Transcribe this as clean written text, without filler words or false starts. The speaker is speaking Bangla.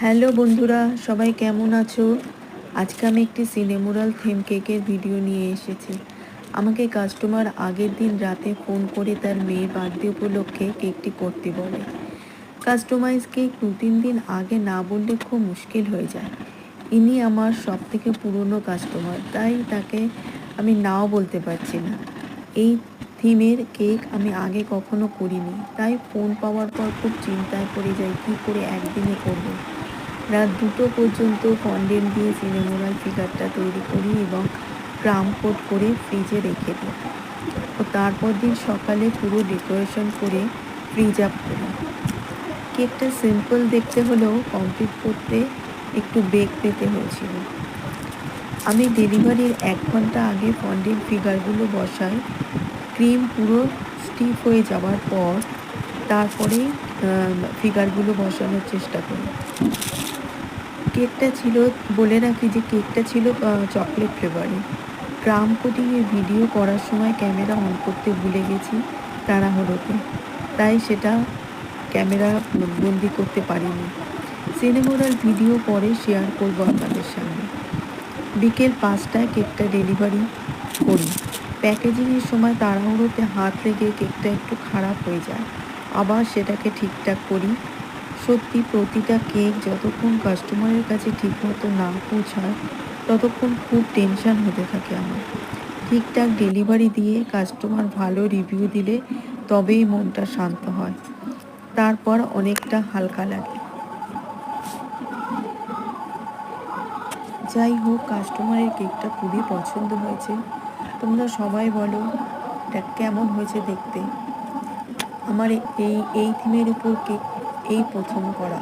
হ্যালো বন্ধুরা, সবাই কেমন আছো? আজকে আমি একটি সিনেমুরাল থিম কেকের ভিডিও নিয়ে এসেছি। আমাকে কাস্টমার আগের দিন রাতে ফোন করে তার মেয়ের বার্থডে উপলক্ষে কেকটি করতে বলে। কাস্টমাইজ কেক 2-3 দিন আগে না বললে খুব মুশকিল হয়ে যায়। ইনি আমার সব থেকে পুরনো কাস্টমার, তাই তাকে আমি নাও বলতে পারছি না। এই থিমের কেক আমি আগে কখনো করিনি, তাই ফোন পাওয়ার পর খুব চিন্তায় পড়ে যাই কী করে একদিনে করব। রাত 2টো পর্যন্ত ফন্ডেন্ট দিয়ে সিনেমোরাল ফিগারটা তৈরি করি এবং ক্রাম কোট করে ফ্রিজে রেখে দিই ও তারপর দিন সকালে পুরো ডেকোরেশন করে ফ্রিজ আপ করি। কেকটা সিম্পল দেখতে হলেও কমপ্লিট করতে একটু বেক পেতে হয়েছিল। আমি ডেলিভারির 1 ঘন্টা আগে ফন্ডেন্ট ফিগারগুলো বসাই। ক্রিম পুরো স্টিফ হয়ে যাওয়ার পর তারপরে ফিগারগুলো বসানোর চেষ্টা করি। কেকটা ছিল, বলে রাখি যে কেকটা ছিল চকলেট ফ্লেভারে। ক্রাম কোটিংয়ের ভিডিও করার সময় ক্যামেরা অন করতে ভুলে গেছি তাড়াহুড়োতে, তাই সেটা ক্যামেরা বন্দি করতে পারিনি। সিনেমোরাল ভিডিও পরে শেয়ার করব আপনাদের সঙ্গে। বিকেল 5টায় কেকটা ডেলিভারি করি। প্যাকেজিংয়ের সময় তাড়াহুড়োতে হাত লেগে কেকটা একটু খারাপ হয়ে যায়, আবার সেটাকে ঠিকঠাক করি। সত্যি প্রতিটা কেক যতক্ষণ কাস্টমারের কাছে ঠিকমতো না পৌঁছায় ততক্ষণ খুব টেনশন হতে থাকে আমার। ঠিকঠাক ডেলিভারি দিয়ে কাস্টমার ভালো রিভিউ দিলে তবেই মনটা শান্ত হয়, তারপর অনেকটা হালকা লাগে। যাই হোক, কাস্টমারের কেকটা খুবই পছন্দ হয়েছে। তোমরা সবাই বলো এটা কেমন হয়েছে দেখতে। আমার এই থিমের উপর কেক এই প্রথম করা।